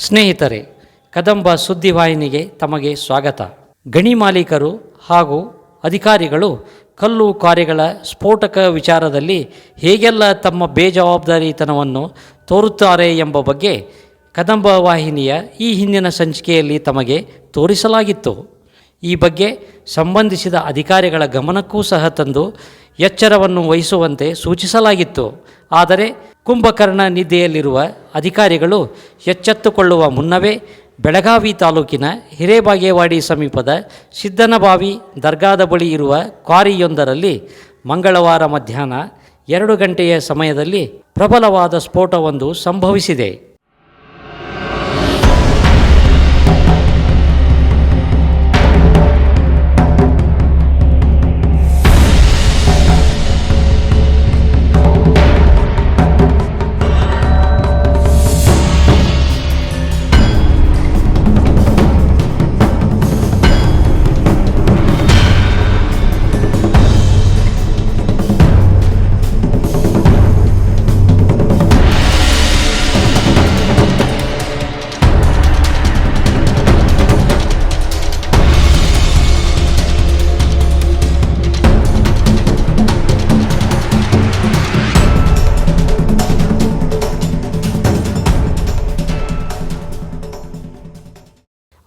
ಸ್ನೇಹಿತರೆ, ಕದಂಬ ಸುದ್ದಿವಾಹಿನಿಗೆ ತಮಗೆ ಸ್ವಾಗತ. ಗಣಿ ಮಾಲೀಕರು ಹಾಗೂ ಅಧಿಕಾರಿಗಳು ಕಲ್ಲು ಕ್ವಾರಿಗಳ ಸ್ಫೋಟಕ ವಿಚಾರದಲ್ಲಿ ಹೇಗೆಲ್ಲ ತಮ್ಮ ಬೇಜವಾಬ್ದಾರಿತನವನ್ನು ತೋರುತ್ತಾರೆ ಎಂಬ ಬಗ್ಗೆ ಕದಂಬ ವಾಹಿನಿಯ ಈ ಹಿಂದಿನ ಸಂಚಿಕೆಯಲ್ಲಿ ತಮಗೆ ತೋರಿಸಲಾಗಿತ್ತು. ಈ ಬಗ್ಗೆ ಸಂಬಂಧಿಸಿದ ಅಧಿಕಾರಿಗಳ ಗಮನಕ್ಕೂ ಸಹ ತಂದು ಎಚ್ಚರವನ್ನು ವಹಿಸುವಂತೆ ಸೂಚಿಸಲಾಗಿತ್ತು. ಆದರೆ ಕುಂಭಕರ್ಣ ನಿದ್ದೆಯಲ್ಲಿರುವ ಅಧಿಕಾರಿಗಳು ಎಚ್ಚೆತ್ತುಕೊಳ್ಳುವ ಮುನ್ನವೇ ಬೆಳಗಾವಿ ತಾಲೂಕಿನ ಹಿರೇಬಾಗೇವಾಡಿ ಸಮೀಪದ ಸಿದ್ದನಬಾವಿ ದರ್ಗಾದ ಬಳಿ ಇರುವ ಕ್ವಾರಿಯೊಂದರಲ್ಲಿ ಮಂಗಳವಾರ ಮಧ್ಯಾಹ್ನ 2 ಗಂಟೆಯ ಸಮಯದಲ್ಲಿ ಪ್ರಬಲವಾದ ಸ್ಫೋಟವೊಂದು ಸಂಭವಿಸಿದೆ.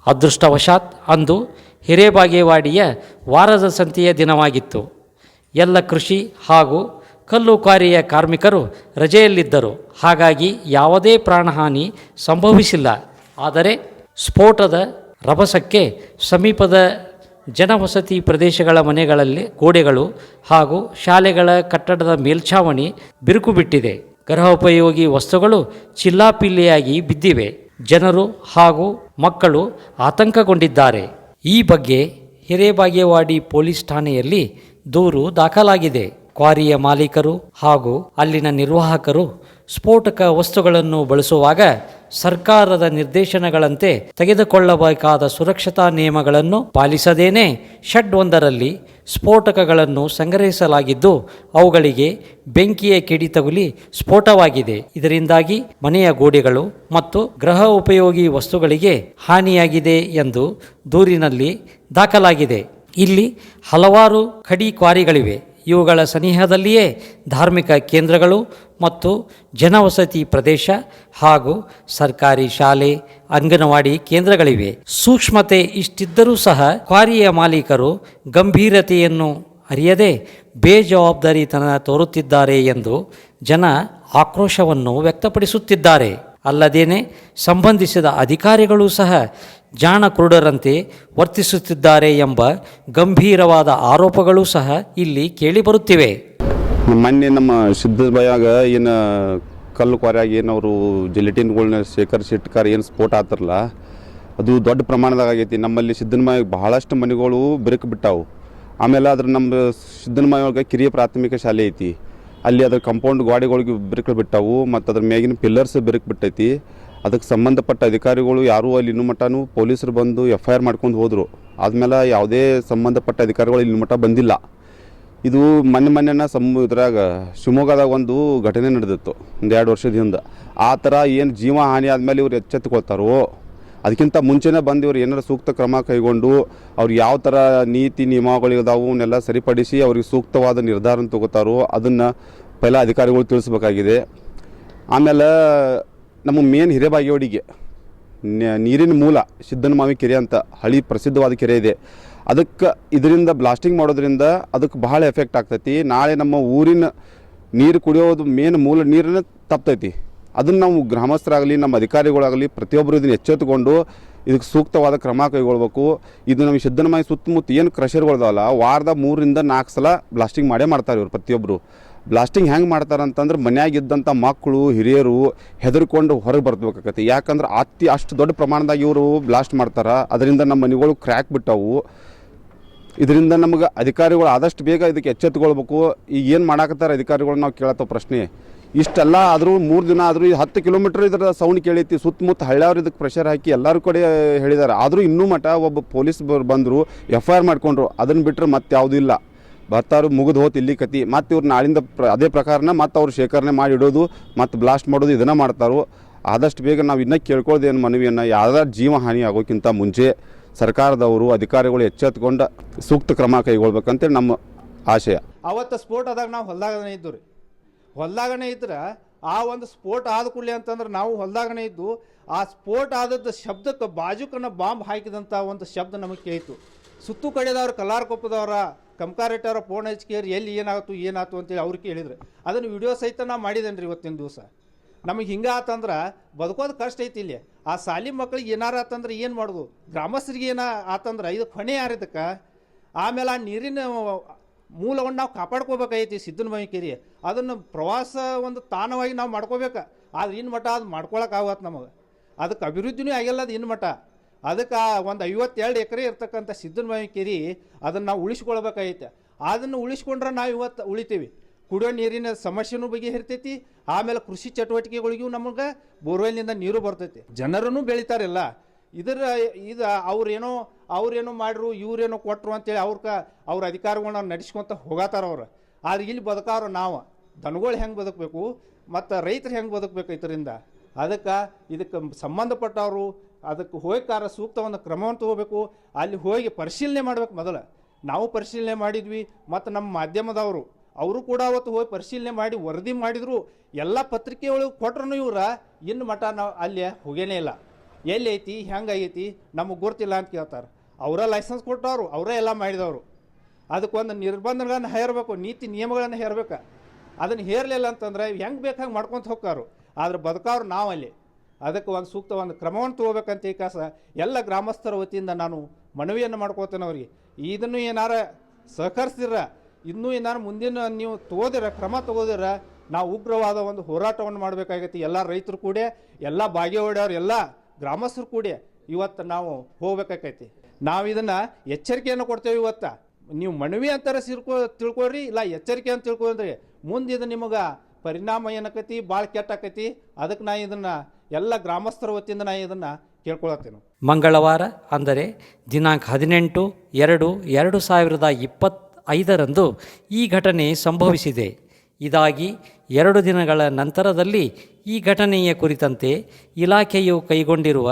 ಅದೃಷ್ಟವಶಾತ್ ಅಂದು ಹಿರೇಬಾಗೇವಾಡಿಯ ವಾರದ ಸಂತೆಯ ದಿನವಾಗಿತ್ತು. ಎಲ್ಲ ಕೃಷಿ ಹಾಗೂ ಕಲ್ಲು ಕ್ವಾರಿಯ ಕಾರ್ಮಿಕರು ರಜೆಯಲ್ಲಿದ್ದರು. ಹಾಗಾಗಿ ಯಾವುದೇ ಪ್ರಾಣಹಾನಿ ಸಂಭವಿಸಿಲ್ಲ. ಆದರೆ ಸ್ಫೋಟದ ರಭಸಕ್ಕೆ ಸಮೀಪದ ಜನವಸತಿ ಪ್ರದೇಶಗಳ ಮನೆಗಳಲ್ಲಿ ಗೋಡೆಗಳು ಹಾಗೂ ಶಾಲೆಗಳ ಕಟ್ಟಡದ ಮೇಲ್ಛಾವಣಿ ಬಿರುಕು ಬಿಟ್ಟಿದೆ. ಗೃಹೋಪಯೋಗಿ ವಸ್ತುಗಳು ಚಿಲ್ಲಾಪಿಲ್ಲಿಯಾಗಿ ಬಿದ್ದಿವೆ. ಜನರು ಹಾಗೂ ಮಕ್ಕಳು ಆತಂಕಗೊಂಡಿದ್ದಾರೆ. ಈ ಬಗ್ಗೆ ಹಿರೇಬಾಗೇವಾಡಿ ಪೊಲೀಸ್ ಠಾಣೆಯಲ್ಲಿ ದೂರು ದಾಖಲಾಗಿದೆ. ಕ್ವಾರಿಯ ಮಾಲೀಕರು ಹಾಗೂ ಅಲ್ಲಿನ ನಿರ್ವಾಹಕರು ಸ್ಫೋಟಕ ವಸ್ತುಗಳನ್ನು ಬಳಸುವಾಗ ಸರ್ಕಾರದ ನಿರ್ದೇಶನಗಳಂತೆ ತೆಗೆದುಕೊಳ್ಳಬೇಕಾದ ಸುರಕ್ಷತಾ ನಿಯಮಗಳನ್ನು ಪಾಲಿಸದೇನೆ ಶೆಡ್ ಒಂದರಲ್ಲಿ ಸ್ಫೋಟಕಗಳನ್ನು ಸಂಗ್ರಹಿಸಲಾಗಿದ್ದು ಅವುಗಳಿಗೆ ಬೆಂಕಿಯ ಕಿಡಿ ತಗುಲಿ ಸ್ಫೋಟವಾಗಿದೆ. ಇದರಿಂದಾಗಿ ಮನೆಯ ಗೋಡೆಗಳು ಮತ್ತು ಗೃಹ ಉಪಯೋಗಿ ವಸ್ತುಗಳಿಗೆ ಹಾನಿಯಾಗಿದೆ ಎಂದು ದೂರಿನಲ್ಲಿ ದಾಖಲಾಗಿದೆ. ಇಲ್ಲಿ ಹಲವಾರು ಕಡಿ ಕ್ವಾರಿಗಳಿವೆ. ಇವುಗಳ ಸನಿಹದಲ್ಲಿಯೇ ಧಾರ್ಮಿಕ ಕೇಂದ್ರಗಳು ಮತ್ತು ಜನವಸತಿ ಪ್ರದೇಶ ಹಾಗೂ ಸರ್ಕಾರಿ ಶಾಲೆ, ಅಂಗನವಾಡಿ ಕೇಂದ್ರಗಳಿವೆ. ಸೂಕ್ಷ್ಮತೆ ಇಷ್ಟಿದ್ದರೂ ಸಹ ಕ್ವಾರಿಯ ಮಾಲೀಕರು ಗಂಭೀರತೆಯನ್ನು ಅರಿಯದೆ ಬೇಜವಾಬ್ದಾರಿತನ ತೋರುತ್ತಿದ್ದಾರೆ ಎಂದು ಜನ ಆಕ್ರೋಶವನ್ನು ವ್ಯಕ್ತಪಡಿಸುತ್ತಿದ್ದಾರೆ. ಅಲ್ಲದೇನೆ ಸಂಬಂಧಿಸಿದ ಅಧಿಕಾರಿಗಳು ಸಹ ಜಾಣ ಕ್ರೂಡರಂತೆ ವರ್ತಿಸುತ್ತಿದ್ದಾರೆ ಎಂಬ ಗಂಭೀರವಾದ ಆರೋಪಗಳು ಸಹ ಇಲ್ಲಿ ಕೇಳಿಬರುತ್ತಿವೆ. ಮೊನ್ನೆ ನಮ್ಮ ಸಿದ್ದಬಾಯಾಗ ಏನು ಕಲ್ಲು ಕ್ವಾರ್ಯಾಗ ಏನವರು ಜಿಲೆಟಿನ್ಗಳನ್ನ ಶೇಖರಿಸಿಟ್ಕಾರ ಏನು ಸ್ಫೋಟ ಆಗ್ತಾರಲ್ಲ, ಅದು ದೊಡ್ಡ ಪ್ರಮಾಣದಾಗ ಆಗೈತಿ. ನಮ್ಮಲ್ಲಿ ಸಿದ್ದನಮಾಯಿಗೆ ಬಹಳಷ್ಟು ಮನೆಗಳು ಬಿರುಕು ಬಿಟ್ಟಾವು. ಆಮೇಲೆ ಅದ್ರ ನಮ್ಮ ಸಿದ್ದನಮಾಯಿ ಒಳಗೆ ಕಿರಿಯ ಪ್ರಾಥಮಿಕ ಶಾಲೆ ಐತಿ. ಅಲ್ಲಿ ಅದ್ರ ಕಂಪೌಂಡ್ ಗೋಡೆಗಳಿಗೆ ಬಿರುಕು ಬಿಟ್ಟಾವು ಮತ್ತು ಅದ್ರ ಮ್ಯಾಗಿನ ಪಿಲ್ಲರ್ಸ್ ಬಿರುಕು ಬಿಟ್ಟೈತಿ. ಅದಕ್ಕೆ ಸಂಬಂಧಪಟ್ಟ ಅಧಿಕಾರಿಗಳು ಯಾರೂ ಅಲ್ಲಿ ಇನ್ನೂ ಮಟ್ಟನೂ ಪೊಲೀಸರು ಬಂದು FIR ಮಾಡ್ಕೊಂಡು ಹೋದರು. ಆದಮೇಲೆ ಯಾವುದೇ ಸಂಬಂಧಪಟ್ಟ ಅಧಿಕಾರಿಗಳು ಇಲ್ಲಿ ಮಟ್ಟ ಬಂದಿಲ್ಲ. ಇದು ಮೊನ್ನೆನ ಇದ್ರಾಗ ಶಿವಮೊಗ್ಗದಾಗ ಒಂದು ಘಟನೆ ನಡೆದಿತ್ತು 1-2 ವರ್ಷದ ಹಿಂದೆ. ಆ ಥರ ಏನು ಜೀವ ಹಾನಿ ಆದಮೇಲೆ ಇವ್ರು ಎಚ್ಚೆತ್ತುಕೊಳ್ತಾರೋ ಅದಕ್ಕಿಂತ ಮುಂಚೆನೇ ಬಂದು ಇವ್ರು ಏನಾರು ಸೂಕ್ತ ಕ್ರಮ ಕೈಗೊಂಡು ಅವ್ರು ಯಾವ ಥರ ನೀತಿ ನಿಯಮಗಳಿದಾವು ಅವನ್ನೆಲ್ಲ ಸರಿಪಡಿಸಿ ಅವ್ರಿಗೆ ಸೂಕ್ತವಾದ ನಿರ್ಧಾರ ತಗೋತಾರೋ ಅದನ್ನು ಪೈಲ ಅಧಿಕಾರಿಗಳು ತಿಳಿಸ್ಬೇಕಾಗಿದೆ. ಆಮೇಲೆ ನಮ್ಮ ಮೇನ್ ಹಿರೇಬಾಗೇವಾಡಿಗೆ ನೀರಿನ ಮೂಲ ಸಿದ್ದನಮಾವಿ ಕೆರೆ ಅಂತ ಹಳಿ ಪ್ರಸಿದ್ಧವಾದ ಕೆರೆ ಇದೆ. ಅದಕ್ಕೆ ಇದರಿಂದ ಬ್ಲಾಸ್ಟಿಂಗ್ ಮಾಡೋದ್ರಿಂದ ಅದಕ್ಕೆ ಬಹಳ ಎಫೆಕ್ಟ್ ಆಗ್ತೈತಿ. ನಾಳೆ ನಮ್ಮ ಊರಿನ ನೀರು ಕುಡಿಯೋದು ಮೇನ್ ಮೂಲ ನೀರನ್ನು ತಪ್ತೈತಿ. ಅದನ್ನು ನಾವು ಗ್ರಾಮಸ್ಥರಾಗಲಿ ನಮ್ಮ ಅಧಿಕಾರಿಗಳಾಗಲಿ ಪ್ರತಿಯೊಬ್ಬರು ಇದನ್ನು ಎಚ್ಚೆತ್ತುಕೊಂಡು ಇದಕ್ಕೆ ಸೂಕ್ತವಾದ ಕ್ರಮ ಕೈಗೊಳ್ಬೇಕು. ಇದು ನಮ್ಮ ಸಿದ್ದನಮಾವಿ ಸುತ್ತಮುತ್ತ ಏನು ಕ್ರಷರ್ಗಳದಾವಲ್ಲ ವಾರದ 3-4 ಸಲ ಬ್ಲಾಸ್ಟಿಂಗ್ ಮಾಡೇ ಮಾಡ್ತಾರೆ ಇವರು ಪ್ರತಿಯೊಬ್ಬರು. ಬ್ಲಾಸ್ಟಿಂಗ್ ಹೆಂಗೆ ಮಾಡ್ತಾರಂತಂದ್ರೆ ಮನ್ಯಾಗಿದ್ದಂಥ ಮಕ್ಕಳು ಹಿರಿಯರು ಹೆದರ್ಕೊಂಡು ಹೊರಗೆ ಬರ್ಬೇಕಾಗತ್ತೆ. ಯಾಕಂದ್ರೆ ಅಷ್ಟು ದೊಡ್ಡ ಪ್ರಮಾಣದಾಗ ಇವರು ಬ್ಲಾಸ್ಟ್ ಮಾಡ್ತಾರೆ. ಅದರಿಂದ ನಮ್ಮ ಮನೆಗಳು ಕ್ರ್ಯಾಕ್ ಬಿಟ್ಟವು. ಇದರಿಂದ ನಮಗೆ ಅಧಿಕಾರಿಗಳು ಆದಷ್ಟು ಬೇಗ ಇದಕ್ಕೆ ಎಚ್ಚೆತ್ತುಕೊಳ್ಬೇಕು. ಈಗ ಏನು ಮಾಡಾಕತ್ತಾರೆ ಅಧಿಕಾರಿಗಳು ನಾವು ಕೇಳತ್ತೋ ಪ್ರಶ್ನೆ. ಇಷ್ಟೆಲ್ಲ ಆದರೂ 3 ದಿನ ಆದರೂ 10 ಕಿಲೋಮೀಟ್ರ್ ಇದರ ಸೌಂಡ್ ಕೇಳೈತಿ. ಸುತ್ತಮುತ್ತ ಹಳ್ಳಿಯವ್ರು ಇದಕ್ಕೆ ಪ್ರೆಷರ್ ಹಾಕಿ ಎಲ್ಲರೂ ಕಡೆ ಹೇಳಿದ್ದಾರೆ. ಆದರೂ ಇನ್ನೂ ಮಟ್ಟ ಒಬ್ಬ ಪೊಲೀಸ್ ಬಂದರು FIR ಮಾಡ್ಕೊಂಡ್ರು. ಅದನ್ನು ಬಿಟ್ಟರೆ ಮತ್ತೆ ಯಾವುದೂ ಇಲ್ಲ. ಬರ್ತಾರು ಮುಗಿದು ಹೋತು ಇಲ್ಲಿ ಕತಿ. ಮತ್ತು ಇವ್ರು ನಾಳಿಂದ ಅದೇ ಪ್ರಕಾರನ ಮತ್ತು ಅವ್ರು ಶೇಖರಣೆ ಮಾಡಿ ಇಡೋದು ಮತ್ತು ಬ್ಲಾಸ್ಟ್ ಮಾಡೋದು ಇದನ್ನು ಮಾಡ್ತಾರೋ. ಆದಷ್ಟು ಬೇಗ ನಾವು ಇನ್ನೂ ಕೇಳ್ಕೊಳ್ಳೋದೇನು ಮನವಿಯನ್ನು ಯಾವ್ದಾರು ಜೀವ ಹಾನಿ ಆಗೋಕ್ಕಿಂತ ಮುಂಚೆ ಸರ್ಕಾರದವರು ಅಧಿಕಾರಿಗಳು ಎಚ್ಚೆತ್ತುಕೊಂಡು ಸೂಕ್ತ ಕ್ರಮ ಕೈಗೊಳ್ಬೇಕಂತೇಳಿ ನಮ್ಮ ಆಶಯ. ಅವತ್ತು ಸ್ಫೋಟ ಆದಾಗ ನಾವು ಹೊಲ್ದಾಗನೇ ಇದ್ದು ರೀ. ಹೊಲ್ದಾಗನೇ ಇದ್ರೆ ಆ ಒಂದು ಸ್ಫೋಟ ಆದ ಕೂಡಲೇ ಅಂತಂದ್ರೆ ನಾವು ಹೊಲ್ದಾಗನೇ ಇದ್ದು ಆ ಸ್ಫೋಟ ಆದದ್ದು ಶಬ್ದಕ್ಕೆ ಬಾಜುಕನ್ನು ಬಾಂಬ್ ಹಾಕಿದಂಥ ಒಂದು ಶಬ್ದ ನಮಗೆ ಕೇಳಿತು. ಸುತ್ತು ಕಡೆದವ್ರು ಕಲ್ಲಾರಕೊಪ್ಪದವರ ಕಮ್ಕಾರೆಟ್ಟವ್ರ ಫೋನ್ ಹಚ್ಕೇರಿ ಎಲ್ಲಿ ಏನಾಯ್ತು ಅಂತೇಳಿ ಅವ್ರು ಕೇಳಿದ್ರು. ಅದನ್ನು ವಿಡಿಯೋ ಸಹಿತ ನಾವು ಮಾಡಿದ್ದೇನೆ ರೀ ಇವತ್ತಿನ ದಿವಸ. ನಮಗೆ ಹಿಂಗೆ ಆತಂದ್ರೆ ಬದುಕೋದು ಕಷ್ಟ ಐತಿ ಇಲ್ಲಿ. ಆ ಸಾಲಿ ಮಕ್ಳಿಗೆ ಏನಾರು ಆತಂದ್ರೆ ಏನು ಮಾಡೋದು, ಗ್ರಾಮಸ್ಥರಿಗೆ ಆತಂದ್ರೆ ಇದು ಹೊಣೆ ಯಾರಿದಕ್ಕೆ. ಆಮೇಲೆ ಆ ನೀರಿನ ಮೂಲವನ್ನು ನಾವು ಕಾಪಾಡ್ಕೋಬೇಕಾಗೈತಿ ಸಿದ್ದನಮಯಿ ಕೆರೆ. ಅದನ್ನು ಪ್ರವಾಸ ಒಂದು ತಾಣವಾಗಿ ನಾವು ಮಾಡ್ಕೋಬೇಕು. ಆದ್ರೆ ಇನ್ನು ಮಟ್ಟ ಅದು ಮಾಡ್ಕೊಳಕ್ಕಾಗತ್ತೆ ನಮಗೆ. ಅದಕ್ಕೆ ಅಭಿವೃದ್ಧಿನೂ ಆಗಿಲ್ಲ ಅದು ಇನ್ನು ಮಟ್ಟ. ಅದಕ್ಕೆ ಒಂದು 52 ಎಕರೆ ಇರ್ತಕ್ಕಂಥ ಸಿದ್ದನಮಯಿ ಕೆರೆ ಅದನ್ನು ನಾವು ಉಳಿಸ್ಕೊಳ್ಬೇಕಾಗೈತೆ. ಅದನ್ನು ಉಳಿಸ್ಕೊಂಡ್ರೆ ನಾವು ಇವತ್ತು ಉಳಿತೀವಿ. ಕುಡಿಯೋ ನೀರಿನ ಸಮಸ್ಯೆನೂ ಬಗೆಹರಿತೈತಿ. ಆಮೇಲೆ ಕೃಷಿ ಚಟುವಟಿಕೆಗಳಿಗೂ ನಮಗೆ ಬೋರ್ವೆಲ್ನಿಂದ ನೀರು ಬರ್ತೈತಿ. ಜನರನ್ನು ಬೆಳಿತಾರಿಲ್ಲ. ಇದು ಅವ್ರೇನೋ ಮಾಡ್ರು ಇವ್ರೇನೋ ಕೊಟ್ಟರು ಅಂತೇಳಿ ಅವ್ರ ಅಧಿಕಾರಗಳನ್ನ ನಡೆಸ್ಕೊತ ಹೋಗತ್ತಾರ ಅವ್ರು. ಆದ್ರೆ ಇಲ್ಲಿ ಬದುಕಾರು ನಾವು ದನಗಳು ಹೆಂಗೆ ಬದುಕಬೇಕು ಮತ್ತು ರೈತರು ಹೆಂಗೆ ಬದುಕಬೇಕು ಇದರಿಂದ. ಇದಕ್ಕೆ ಸಂಬಂಧಪಟ್ಟವರು ಅದಕ್ಕೆ ಹೋಗ್ಕಾರ ಸೂಕ್ತ ಒಂದು ಕ್ರಮವನ್ನು ತಗೋಬೇಕು. ಅಲ್ಲಿ ಹೋಗಿ ಪರಿಶೀಲನೆ ಮಾಡ್ಬೇಕು. ಮೊದಲು ನಾವು ಪರಿಶೀಲನೆ ಮಾಡಿದ್ವಿ ಮತ್ತು ನಮ್ಮ ಮಾಧ್ಯಮದವರು ಅವರು ಕೂಡ ಅವತ್ತು ಹೋಗಿ ಪರಿಶೀಲನೆ ಮಾಡಿ ವರದಿ ಮಾಡಿದ್ರು. ಎಲ್ಲ ಪತ್ರಿಕೆ ಒಳಗೆ ಕೊಟ್ರು ಇನ್ನು ಮಠ ನಾವು ಅಲ್ಲಿ ಹೋಗೇನೇ ಇಲ್ಲ. ಎಲ್ಲಿ ಐತಿ ಹೆಂಗೈತಿ ನಮಗೆ ಗೊತ್ತಿಲ್ಲ ಅಂತ ಕೇಳ್ತಾರೆ. ಅವರ ಲೈಸೆನ್ಸ್ ಕೊಟ್ಟವರು ಅವರೇ ಎಲ್ಲ ಮಾಡಿದವರು. ಅದಕ್ಕೊಂದು ನಿರ್ಬಂಧಗಳನ್ನು ಹೇರಬೇಕು, ನೀತಿ ನಿಯಮಗಳನ್ನು ಹೇರಬೇಕು. ಅದನ್ನು ಹೇರಲಿಲ್ಲ ಅಂತಂದ್ರೆ ಹೆಂಗೆ ಬೇಕು ಹಂಗೆ ಮಾಡ್ಕೊತ ಹೋಗ್ತಾರು. ಆದ್ರೆ ಬದುಕವ್ರು ನಾವಲ್ಲಿ. ಅದಕ್ಕೆ ಒಂದು ಸೂಕ್ತ ಒಂದು ಕ್ರಮವನ್ನು ತಗೋಬೇಕಂತ ಈ ಕಾಸ ಎಲ್ಲ ಗ್ರಾಮಸ್ಥರ ವತಿಯಿಂದ ನಾನು ಮನವಿಯನ್ನು ಮಾಡ್ಕೋತೇನೆ ಅವರಿಗೆ. ಇದನ್ನು ಏನಾರ ಸಹಕರಿಸ್ದಿರ, ಇನ್ನೂ ಏನಾರು ಮುಂದಿನ ನೀವು ಕ್ರಮ ತಗೋದಿರ ನಾವು ಉಗ್ರವಾದ ಒಂದು ಹೋರಾಟವನ್ನು ಮಾಡಬೇಕಾಗೈತಿ. ಎಲ್ಲ ರೈತರು ಕೂಡ, ಎಲ್ಲ ಭಾಗಿಯಾಡೋರು, ಎಲ್ಲ ಗ್ರಾಮಸ್ಥರು ಕೂಡ ಇವತ್ತು ನಾವು ಹೋಗ್ಬೇಕಾಗೈತಿ. ನಾವು ಇದನ್ನು ಎಚ್ಚರಿಕೆಯನ್ನು ಕೊಡ್ತೇವೆ. ಇವತ್ತು ನೀವು ಮನವಿ ಅಂತಾರೆ ತಿಳ್ಕೊಳ್ರಿ, ಇಲ್ಲ ಎಚ್ಚರಿಕೆ ಅಂತ ತಿಳ್ಕೊಂಡ್ರಿ ಮುಂದೆ ಇದು ನಿಮಗೆ ಪರಿಣಾಮ ಏನಕೈತಿ, ಭಾಳ ಕೆಟ್ಟಾಕೈತಿ. ಅದಕ್ಕೆ ನಾ ಇದನ್ನು ಎಲ್ಲ ಗ್ರಾಮಸ್ಥರ ವತಿಯಿಂದ ನಾ ಇದನ್ನು ಕೇಳ್ಕೊಳತ್ತೇನೆ. ಮಂಗಳವಾರ ಅಂದರೆ ದಿನಾಂಕ 18/2/2025 ಈ ಘಟನೆ ಸಂಭವಿಸಿದೆ. ಇದಾಗಿ 2 ದಿನಗಳ ನಂತರದಲ್ಲಿ ಈ ಘಟನೆಯ ಕುರಿತಂತೆ ಇಲಾಖೆಯು ಕೈಗೊಂಡಿರುವ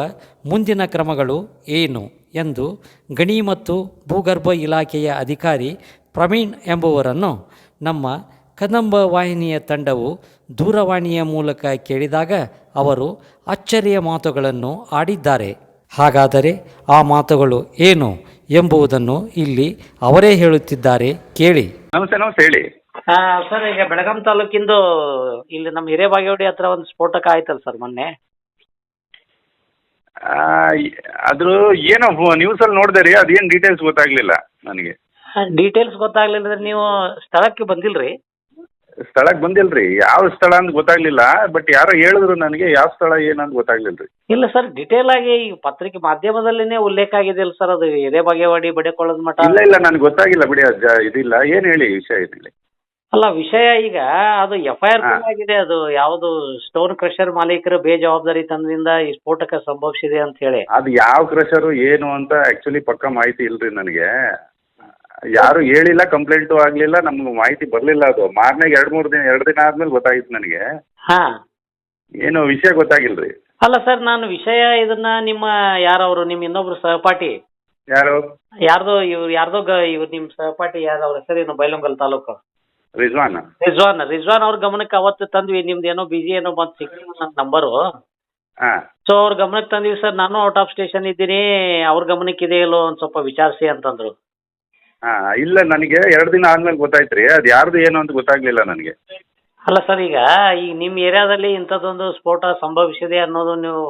ಮುಂದಿನ ಕ್ರಮಗಳು ಏನು ಎಂದು ಗಣಿ ಮತ್ತು ಭೂಗರ್ಭ ಇಲಾಖೆಯ ಅಧಿಕಾರಿ ಪ್ರವೀಣ್ ಎಂಬುವರನ್ನು ನಮ್ಮ ಕದಂಬ ವಾಹಿನಿಯ ತಂಡವು ದೂರವಾಣಿಯ ಮೂಲಕ ಕೇಳಿದಾಗ ಅವರು ಅಚ್ಚರಿಯ ಮಾತುಗಳನ್ನು ಆಡಿದ್ದಾರೆ. ಹಾಗಾದರೆ ಆ ಮಾತುಗಳು ಏನು ಎಂಬುದನ್ನು ಇಲ್ಲಿ ಅವರೇ ಹೇಳುತ್ತಿದ್ದಾರೆ, ಕೇಳಿ. ನಮಸ್ತೆ ಹೇಳಿ. ಸರ್, ಈಗ ಬೆಳಗಾಂ ತಾಲೂಕಿಂದು ಇಲ್ಲಿ ನಮ್ಮ ಹಿರೇಬಾಗೇವಾಡಿ ಹತ್ರ ಒಂದು ಸ್ಫೋಟಕ ಆಯ್ತಲ್ಲ ಸರ್ ಮೊನ್ನೆ. ಅದ್ರ ಏನೋ ನ್ಯೂಸಲ್ಲಿ ನೋಡಿದೆ ರೀ, ಅದೇನು ಡೀಟೇಲ್ಸ್ ಗೊತ್ತಾಗ್ಲಿಲ್ಲ ನನಗೆ. ಡೀಟೇಲ್ಸ್ ಗೊತ್ತಾಗ್ಲಿಲ್ಲ ಅಂದ್ರೆ ನೀವು ಸ್ಥಳಕ್ಕೆ ಬಂದಿಲ್ರಿ? ಸ್ಥಳಕ್ಕೆ ಬಂದಿಲ್ರಿ, ಯಾವ ಸ್ಥಳ ಅಂತ ಗೊತ್ತಾಗ್ಲಿಲ್ಲ. ಬಟ್ ಯಾರೋ ಹೇಳಿದ್ರು ನನಗೆ, ಯಾವ ಸ್ಥಳ ಏನಂತ ಗೊತ್ತಾಗ್ಲಿಲ್ರಿ. ಇಲ್ಲ ಸರ್, ಡಿಟೇಲ್ ಆಗಿ ಈ ಪತ್ರಿಕೆ ಮಾಧ್ಯಮದಲ್ಲಿನೇ ಉಲ್ಲೇಖ ಆಗಿದೆಯಲ್ಲ ಸರ್, ಅದು ಹಿರೇಬಾಗೇವಾಡಿ ಬಡೆಕೊಳ್ಳೋದ್ ಮಠ. ಇಲ್ಲ ನನಗೆ ಗೊತ್ತಾಗಿಲ್ಲ ಬಿಡಿ, ಇದಿಲ್ಲ. ಏನು ಹೇಳಿ ವಿಷಯ, ಏನು ಹೇಳಿ. ಅಲ್ಲ, ವಿಷಯ ಈಗ ಅದು FIR ಆಗಿದೆ. ಅದು ಯಾವುದು ಸ್ಟೋನ್ ಕ್ರಷರ್ ಮಾಲೀಕರು ಬೇಜವಾಬ್ದಾರಿ ತನದಿಂದ ಈ ಸ್ಫೋಟಕ ಸಂಭವಿಸಿದೆ ಅಂತ ಹೇಳಿ. ಅದು ಯಾವ ಕ್ರಷರು ಏನು ಅಂತ ಆಕ್ಚುಲಿ ಪಕ್ಕ ಮಾಹಿತಿ ಇಲ್ರಿ ನನಗೆ. ಯಾರು ಹೇಳಿಲ್ಲ, ಕಂಪ್ಲೇಂಟು ಆಗ್ಲಿಲ್ಲ, ನಮ್ಗೆ ಮಾಹಿತಿ ಬರ್ಲಿಲ್ಲ. ಅದು ಮಾರನೆಗೆ 2 ದಿನ ಆದ್ಮೇಲೆ ಗೊತ್ತಾಗಿತ್ತು ನನಗೆ. ಏನು ವಿಷಯ ಗೊತ್ತಾಗಿಲ್ರಿ. ಅಲ್ಲ ಸರ್, ನಾನು ವಿಷಯ ಇದನ್ನ ನಿಮ್ಮ ಯಾರವರು ನಿಮ್ಮ ಇನ್ನೊಬ್ರು ಸಹಪಾಠಿ ಯಾರ್ದೋ ಇವ್ರು ನಿಮ್ಮ ಸಹಪಾಠಿ ಯಾರು, ಅವ್ರ ಹೆಸರೇನು, ಬೈಲೊಂಗಲ್ ತಾಲೂಕು ರಿಜ್ವಾನ್ ಅವ್ರ ಗಮನಕ್ಕೆ ಅವತ್ತು ತಂದ್ವಿ. ನಿಮ್ದು ಏನೋ ಬಿಜಿ ಏನೋ ಬಂದು ಸಿಕ್ಕಿಲ್ಲ ನನ್ನ ನಂಬರು. ಸೊ ಅವ್ರ ಗಮನಕ್ಕೆ ತಂದ್ವಿ ಸರ್. ನಾನು ಔಟ್ ಆಫ್ ಸ್ಟೇಷನ್ ಇದ್ದೀನಿ, ಅವ್ರ ಗಮನಕ್ಕೆ ಇದೆ ಇಲ್ಲೋ ಒಂದು ಸ್ವಲ್ಪ ವಿಚಾರಿಸಿ ಅಂತಂದ್ರು. ಇಲ್ಲ, ನನಗೆ 2 ದಿನ ಆದ್ಮೇಲೆ ಗೊತ್ತಾಯ್ತ್ರಿ. ಅದು ಯಾರ್ದು ಏನು ಅಂತ ಗೊತ್ತಾಗ್ಲಿಲ್ಲ ನನಗೆ. ಅಲ್ಲ ಸರ್, ಈಗ ನಿಮ್ಮ ಏರಿಯಾದಲ್ಲಿ ಇಂಥದ್ದೊಂದು ಸ್ಫೋಟ ಸಂಭವಿಸಿದೆ ಅನ್ನೋದು ನೀವು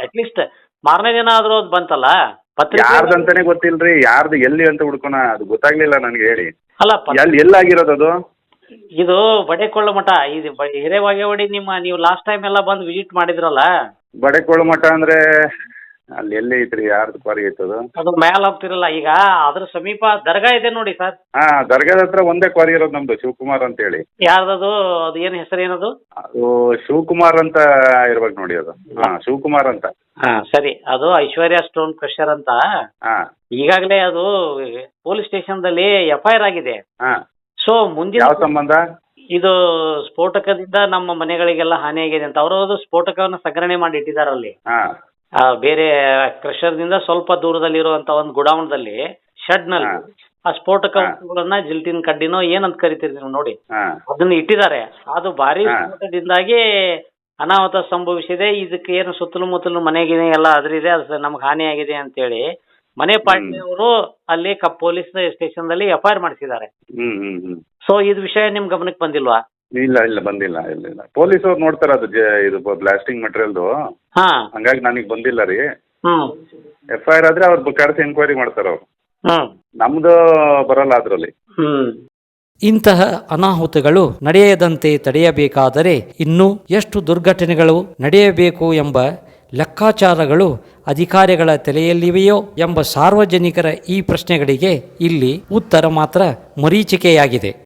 ಅಟ್ಲೀಸ್ಟ್ ಮಾರನೇ ದಿನ ಆದ್ರೂ ಅದು ಬಂತಲ್ಲ ಪತ್ರಿಕೆ. ಯಾರ್ದಂತಾನೆ ಗೊತ್ತಿಲ್ರಿ, ಯಾರ್ದು ಎಲ್ಲಿ ಅಂತ ಹುಡ್ಕೋಣ, ಅದು ಗೊತ್ತಾಗ್ಲಿಲ್ಲ ನನಗೆ. ಹೇಳಿ. ಅಲ್ಲ, ಎಲ್ಲಾಗಿರೋದು ಅದು? ಇದು ಬಡೆಕೊಳ್ಳ ಮಠ. ಇದು ಹಿರೇಬಾಗೇವಾಡಿ ನೀವು ಲಾಸ್ಟ್ ಟೈಮ್ ಎಲ್ಲ ಬಂದು ವಿಸಿಟ್ ಮಾಡಿದ್ರಲ್ಲ. ಬಡೆಕೊಳ್ಳ ಮಠ ಅಂದ್ರೆ ಅಲ್ಲಿ ಎಲ್ಲಿ ಐತ್ರಿ, ಯಾರ್ದು ಕ್ವಾರಿ ಐತದು? ಅದು ಮ್ಯಾಲ ಹೋಗ್ತಿರಲ್ಲ, ಈಗ ಅದ್ರ ಸಮೀಪ ದರ್ಗಾ ಇದೆ ನೋಡಿ ಸರ್. ದರ್ಗಾದ ಹತ್ರ ಒಂದೇ ಕ್ವಾರಿ ಇರೋದು ನಮ್ದು, ಶಿವಕುಮಾರ್ ಅಂತ ಹೇಳಿ. ಯಾರ್ದದು? ಅದು ಏನು ಹೆಸರು ಏನದು? ಅದು ಶಿವಕುಮಾರ್ ಅಂತ ಇರ್ಬೇಕು ನೋಡಿ ಅದು. ಶಿವಕುಮಾರ್ ಅಂತ. ಸರಿ, ಅದು ಐಶ್ವರ್ಯ ಸ್ಟೋನ್ ಕ್ರಷರ್ ಅಂತ. ಈಗಾಗಲೇ ಅದು ಪೊಲೀಸ್ ಸ್ಟೇಷನ್ ದಲ್ಲಿ FIR ಆಗಿದೆ. ಸೊ ಮುಂದಿನ ಯಾವ ಸಂಬಂಧ? ಇದು ಸ್ಫೋಟಕದಿಂದ ನಮ್ಮ ಮನೆಗಳಿಗೆಲ್ಲ ಹಾನಿಯಾಗಿದೆ ಅಂತ ಅವರು ಸ್ಫೋಟಕವನ್ನು ಸಂಗ್ರಹಣೆ ಮಾಡಿ ಇಟ್ಟಿದಾರಲ್ಲಿ. ಬೇರೆ ಕ್ರಷರ್ದಿಂದ ಸ್ವಲ್ಪ ದೂರದಲ್ಲಿರುವಂತ ಒಂದು ಗುಡಾವಣದಲ್ಲಿ ಶೆಡ್ ನಲ್ಲಿ ಆ ಸ್ಫೋಟಕ ವಸ್ತುಗಳನ್ನ ಜಿಲ್ಟಿನ್ ಕಡ್ಡಿನೋ ಏನಂತ ಕರಿತೀರಿ ನೀವು ನೋಡಿ, ಅದನ್ನ ಇಟ್ಟಿದ್ದಾರೆ. ಅದು ಭಾರಿ ಸ್ಫೋಟದಿಂದಾಗಿ ಅನಾಹುತ ಸಂಭವಿಸಿದೆ. ಇದಕ್ಕೆ ಏನು ಸುತ್ತಲೂ ಮುತ್ತಲು ಮನೆಗಿನೇ ಎಲ್ಲ ಅದ್ರಿದೆ, ಅದು ನಮ್ಗೆ ಹಾನಿಯಾಗಿದೆ ಅಂತೇಳಿ ಮನೆ ಪಾರ್ಟಿಯವರು ಅಲ್ಲಿ ಪೊಲೀಸ್ ಸ್ಟೇಷನ್ ದಲ್ಲಿ FIR ಮಾಡಿಸಿದ್ದಾರೆ. ಸೊ ಇದು ವಿಷಯ ನಿಮ್ ಗಮನಕ್ಕೆ ಬಂದಿಲ್ವಾ? ಇಲ್ಲ ಬಂದಿಲ್ಲ. ಇಲ್ಲ ಪೊಲೀಸ್ ಅವ್ರು ನೋಡ್ತಾರ ಅದು ಇದು ಬ್ಲಾಸ್ಟಿಂಗ್ ಮೆಟೀರಿಯಲ್ದು, ಹಂಗಾಗಿ ನನಗೆ ಬಂದಿಲ್ಲ ರೀ. FIR ಆದ್ರೆ ಅವ್ರು ಕರೆಸಿ ಎಂಕ್ವೈರಿ ಮಾಡ್ತಾರ ಅವ್ರು, ನಮ್ದು ಬರಲ್ಲ ಅದ್ರಲ್ಲಿ. ಇಂತಹ ಅನಾಹುತಗಳು ನಡೆಯದಂತೆ ತಡೆಯಬೇಕಾದರೆ ಇನ್ನೂ ಎಷ್ಟು ದುರ್ಘಟನೆಗಳು ನಡೆಯಬೇಕು ಎಂಬ ಲೆಕ್ಕಾಚಾರಗಳು ಅಧಿಕಾರಿಗಳ ತಲೆಯಲ್ಲಿವೆಯೋ ಎಂಬ ಸಾರ್ವಜನಿಕರ ಈ ಪ್ರಶ್ನೆಗಳಿಗೆ ಇಲ್ಲಿ ಉತ್ತರ ಮಾತ್ರ ಮರೀಚಿಕೆಯಾಗಿದೆ.